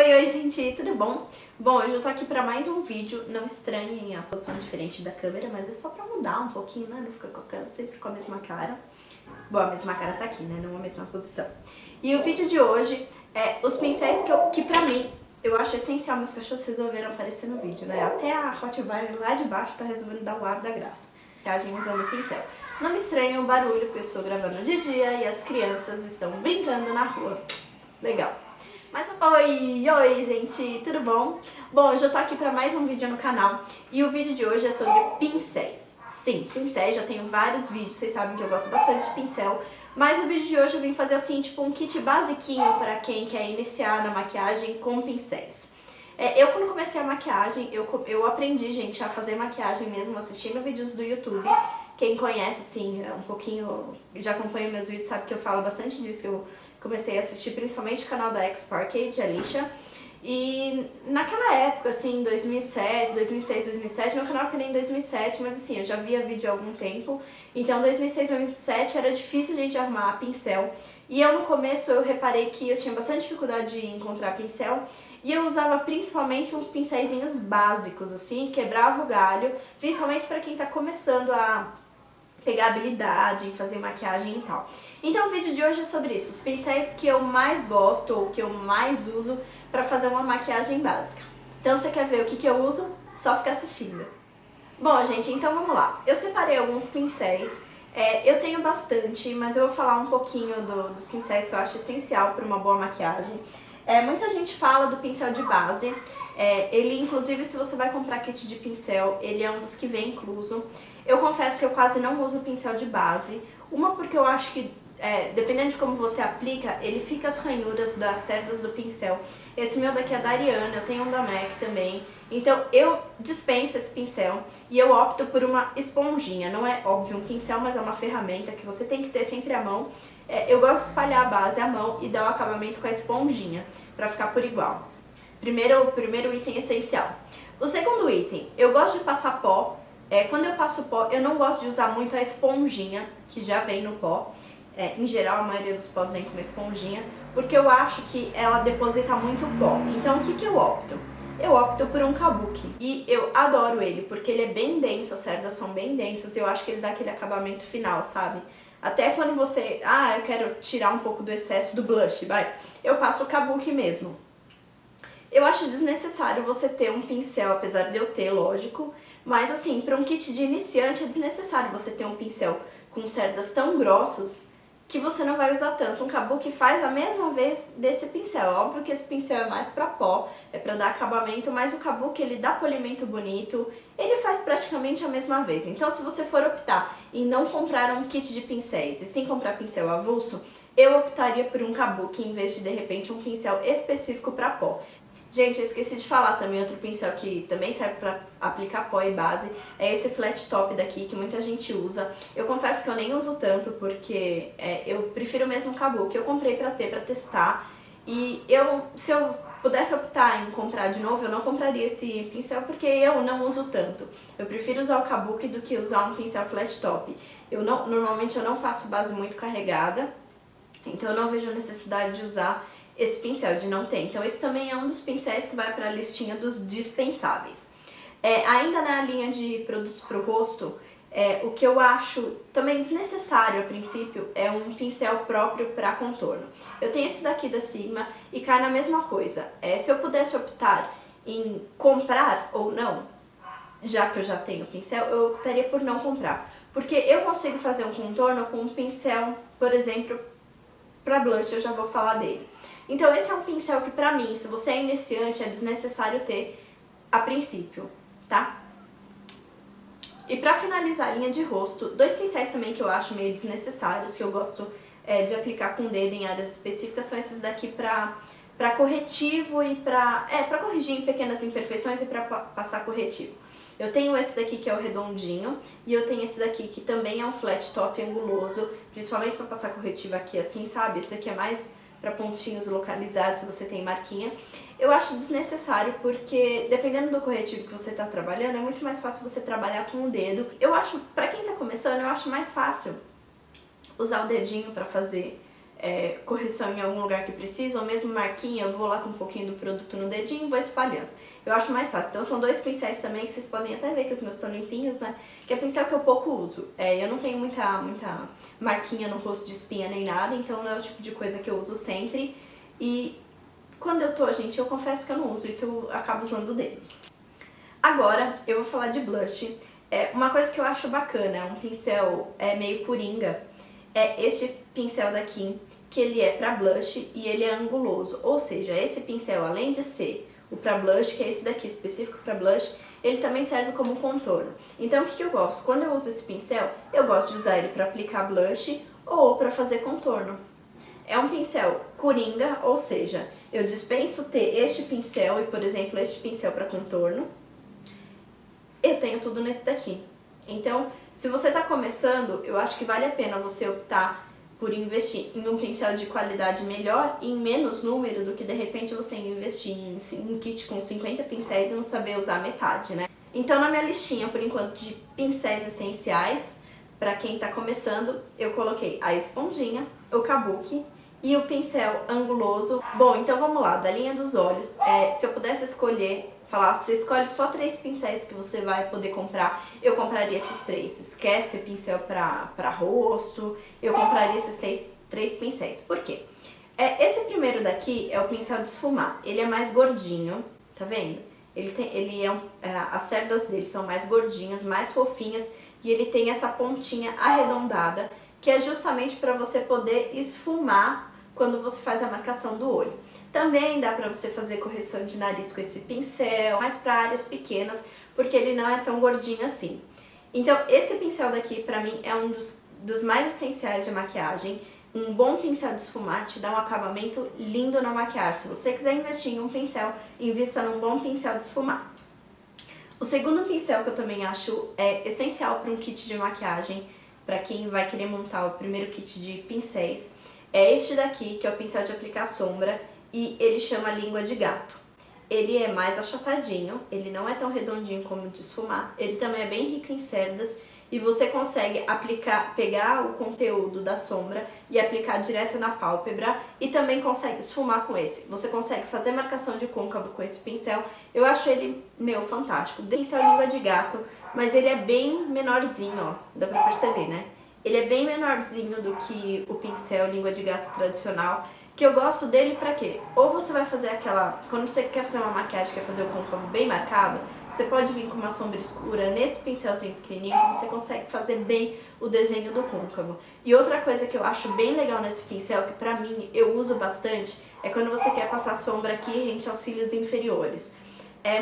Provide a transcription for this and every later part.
Oi, gente, tudo bom? Bom, hoje eu tô aqui pra mais um vídeo, não estranhem a posição diferente da câmera, mas é só pra mudar um pouquinho, né? Não ficar sempre com a mesma cara. Bom, a mesma cara tá aqui, né? Não a mesma posição. E o vídeo de hoje é os pincéis que pra mim, eu acho essencial, meus cachorros resolveram aparecer no vídeo, né? Até a Rottweiler lá de baixo tá resolvendo dar o ar da graça. Maquiagem usando o pincel. Não me estranhem o barulho, porque eu estou gravando de dia e as crianças estão brincando na rua. Legal. Mas oi gente, tudo bom? Bom, hoje eu tô aqui pra mais um vídeo no canal e o vídeo de hoje é sobre pincéis. Sim, pincéis, já tenho vários vídeos, vocês sabem que eu gosto bastante de pincel, mas o vídeo de hoje eu vim fazer assim, tipo um kit basiquinho pra quem quer iniciar na maquiagem com pincéis. Eu quando comecei a maquiagem, eu aprendi, gente, a fazer maquiagem mesmo assistindo vídeos do YouTube. Quem conhece, assim, um pouquinho, já acompanha meus vídeos, sabe que eu falo bastante disso, que eu comecei a assistir principalmente o canal da X-Parkade, a Alicia. E naquela época, assim, 2007, 2006, 2007, meu canal criei em 2007, mas assim, eu já via vídeo há algum tempo. Então 2006, 2007 era difícil a gente arrumar pincel. E eu no começo eu reparei que eu tinha bastante dificuldade de encontrar pincel. E eu usava principalmente uns pincéisinhos básicos, assim, quebrava o galho, principalmente para quem tá começando a pegar habilidade, fazer maquiagem e tal. Então o vídeo de hoje é sobre isso, os pincéis que eu mais gosto ou que eu mais uso para fazer uma maquiagem básica. Então você quer ver o que eu uso? Só ficar assistindo. Bom, gente, então vamos lá. Eu separei alguns pincéis, eu tenho bastante, mas eu vou falar um pouquinho dos pincéis que eu acho essencial para uma boa maquiagem. Muita gente fala do pincel de base, ele inclusive se você vai comprar kit de pincel, ele é um dos que vem incluso. Eu confesso que eu quase não uso pincel de base, uma porque eu acho que dependendo de como você aplica, ele fica as ranhuras das cerdas do pincel. Esse meu daqui é da Ariana, eu tenho um da MAC também. Então eu dispenso esse pincel e eu opto por uma esponjinha. Não é óbvio um pincel, mas é uma ferramenta que você tem que ter sempre à mão. Eu gosto de espalhar a base à mão e dar o acabamento com a esponjinha, pra ficar por igual. Primeiro item essencial. O segundo item, eu gosto de passar pó. Quando eu passo pó, eu não gosto de usar muito a esponjinha, que já vem no pó. Em geral, a maioria dos pós vem com uma esponjinha, porque eu acho que ela deposita muito pó. Então, o que eu opto? Eu opto por um kabuki. E eu adoro ele, porque ele é bem denso, as cerdas são bem densas, e eu acho que ele dá aquele acabamento final, sabe? Até quando você, eu quero tirar um pouco do excesso do blush, eu passo o kabuki mesmo. Eu acho desnecessário você ter um pincel, apesar de eu ter, lógico, mas assim, para um kit de iniciante é desnecessário você ter um pincel com cerdas tão grossas que você não vai usar tanto. Um kabuki faz a mesma vez desse pincel. Óbvio que esse pincel é mais pra pó, é pra dar acabamento, mas o kabuki ele dá polimento bonito, ele faz praticamente a mesma vez. Então se você for optar em não comprar um kit de pincéis e sim comprar pincel avulso, eu optaria por um kabuki em vez de repente um pincel específico pra pó. Gente, eu esqueci de falar também, outro pincel que também serve pra aplicar pó e base, é esse flat top daqui, que muita gente usa. Eu confesso que eu nem uso tanto, porque eu prefiro mesmo o kabuki. Eu comprei pra testar, e se eu pudesse optar em comprar de novo, eu não compraria esse pincel, porque eu não uso tanto. Eu prefiro usar o kabuki do que usar um pincel flat top. Normalmente eu não faço base muito carregada, então eu não vejo a necessidade de usar esse pincel, de não ter. Então esse também é um dos pincéis que vai para a listinha dos dispensáveis. Ainda na linha de produtos para o rosto, o que eu acho também desnecessário a princípio é um pincel próprio para contorno. Eu tenho esse daqui da Sigma e cai na mesma coisa. Se eu pudesse optar em comprar ou não, já que eu já tenho pincel, eu optaria por não comprar. Porque eu consigo fazer um contorno com um pincel, por exemplo, para blush, eu já vou falar dele. Então esse é um pincel que pra mim, se você é iniciante, é desnecessário ter a princípio, tá? E pra finalizar a linha de rosto, dois pincéis também que eu acho meio desnecessários, que eu gosto de aplicar com o dedo em áreas específicas, são esses daqui pra corretivo e pra corrigir pequenas imperfeições e pra passar corretivo. Eu tenho esse daqui que é o redondinho, e eu tenho esse daqui que também é um flat top anguloso, principalmente pra passar corretivo aqui assim, sabe? Esse aqui é mais para pontinhos localizados, se você tem marquinha. Eu acho desnecessário porque, dependendo do corretivo que você está trabalhando, é muito mais fácil você trabalhar com o dedo. Eu acho, para quem está começando, eu acho mais fácil usar o dedinho para fazer correção em algum lugar que precisa, ou mesmo marquinha, eu vou lá com um pouquinho do produto no dedinho e vou espalhando. Eu acho mais fácil. Então são dois pincéis também que vocês podem até ver que os meus estão limpinhos, né? Que é pincel que eu pouco uso. Eu não tenho muita marquinha no rosto de espinha nem nada, então não é o tipo de coisa que eu uso sempre. E quando eu tô, gente, eu confesso que eu não uso, isso eu acabo usando dele. Agora eu vou falar de blush. Uma coisa que eu acho bacana, é um pincel meio coringa, é este pincel daqui, que ele é pra blush e ele é anguloso. Ou seja, esse pincel, além de ser o pra blush, que é esse daqui específico pra blush, ele também serve como contorno. Então o que eu gosto? Quando eu uso esse pincel, eu gosto de usar ele pra aplicar blush ou pra fazer contorno. É um pincel coringa, ou seja, eu dispenso ter este pincel e, por exemplo, este pincel para contorno. Eu tenho tudo nesse daqui. Então, se você está começando, eu acho que vale a pena você optar por investir em um pincel de qualidade melhor e em menos número do que, de repente, você investir em um kit com 50 pincéis e não saber usar metade, né? Então, na minha listinha, por enquanto, de pincéis essenciais, para quem está começando, eu coloquei a esponjinha, o kabuki e o pincel anguloso. Bom, então vamos lá, da linha dos olhos, se eu pudesse escolher, você escolhe só 3 pincéis que você vai poder comprar, eu compraria esses 3. Esquece pincel para rosto, eu compraria esses 3 pincéis. Por quê? Esse primeiro daqui é o pincel de esfumar, ele é mais gordinho, tá vendo? As cerdas dele são mais gordinhas, mais fofinhas, e ele tem essa pontinha arredondada, que é justamente para você poder esfumar quando você faz a marcação do olho. Também dá para você fazer correção de nariz com esse pincel, mas para áreas pequenas, porque ele não é tão gordinho assim. Então esse pincel daqui para mim é um dos mais essenciais de maquiagem. Um bom pincel de esfumar te dá um acabamento lindo na maquiagem. Se você quiser investir em um pincel, invista num bom pincel de esfumar. O segundo pincel que eu também acho essencial para um kit de maquiagem, para quem vai querer montar o primeiro kit de pincéis, é este daqui, que é o pincel de aplicar sombra, e ele chama língua de gato. Ele é mais achatadinho, ele não é tão redondinho como o de esfumar, ele também é bem rico em cerdas, e você consegue pegar o conteúdo da sombra e aplicar direto na pálpebra, e também consegue esfumar com esse. Você consegue fazer marcação de côncavo com esse pincel. Eu acho ele, fantástico. O pincel língua de gato, mas ele é bem menorzinho, ó, dá pra perceber, né? Ele é bem menorzinho do que o pincel língua de gato tradicional, que eu gosto dele pra quê? Ou você vai fazer quando você quer fazer uma maquiagem, quer fazer o côncavo bem marcado, você pode vir com uma sombra escura nesse pincelzinho pequenininho que você consegue fazer bem o desenho do côncavo. E outra coisa que eu acho bem legal nesse pincel, que pra mim eu uso bastante, é quando você quer passar sombra aqui rente aos cílios inferiores.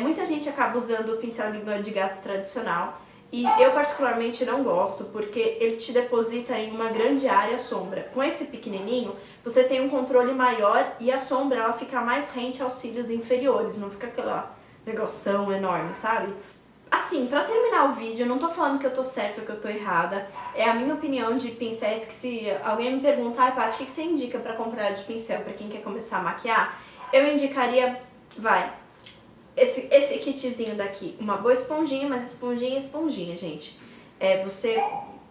Muita gente acaba usando o pincel língua de gato tradicional, e eu particularmente não gosto, porque ele te deposita em uma grande área a sombra. Com esse pequenininho, você tem um controle maior e a sombra ela fica mais rente aos cílios inferiores, não fica aquela negoção enorme, sabe? Assim, pra terminar o vídeo, eu não tô falando que eu tô certa ou que eu tô errada, é a minha opinião de pincéis que se alguém me perguntar, Paty, o que você indica pra comprar de pincel pra quem quer começar a maquiar? Eu indicaria, esse kitzinho daqui, uma boa esponjinha, mas esponjinha, gente. Você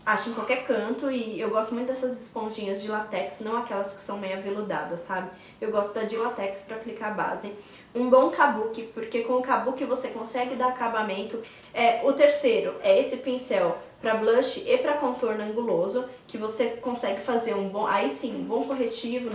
acha em qualquer canto, e eu gosto muito dessas esponjinhas de látex, não aquelas que são meio aveludadas, sabe? Eu gosto da de látex pra aplicar a base. Um bom kabuki, porque com o kabuki você consegue dar acabamento. O terceiro é esse pincel pra blush e pra contorno anguloso, que você consegue fazer um bom corretivo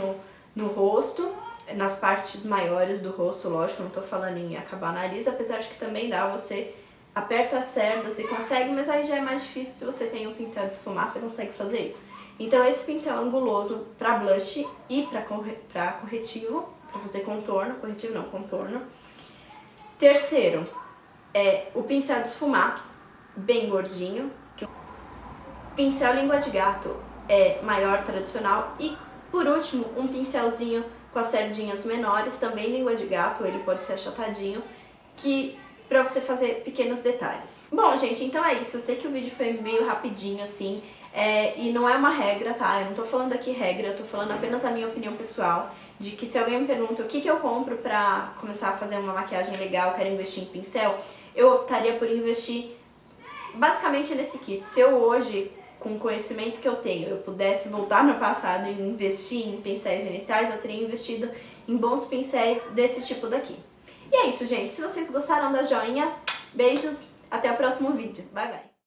no rosto, nas partes maiores do rosto, lógico, não tô falando em acabar o nariz, apesar de que também dá, você aperta as cerdas e consegue, mas aí já é mais difícil. Se você tem um pincel de esfumar, você consegue fazer isso. Então esse pincel anguloso pra blush e pra corretivo, pra fazer contorno, corretivo não, contorno. Terceiro, o pincel de esfumar, bem gordinho. Pincel língua de gato maior, tradicional. E por último, um pincelzinho com as cerdinhas menores, também língua de gato, ele pode ser achatadinho, pra você fazer pequenos detalhes. Bom, gente, então é isso. Eu sei que o vídeo foi meio rapidinho, assim, e não é uma regra, tá? Eu não tô falando aqui regra, eu tô falando apenas a minha opinião pessoal, de que se alguém me pergunta o que eu compro pra começar a fazer uma maquiagem legal, quero investir em pincel, eu optaria por investir basicamente nesse kit. Se eu hoje com o conhecimento que eu tenho, eu pudesse voltar no passado e investir em pincéis iniciais, eu teria investido em bons pincéis desse tipo daqui. E é isso, gente. Se vocês gostaram, dá joinha. Beijos. Até o próximo vídeo. Bye, bye.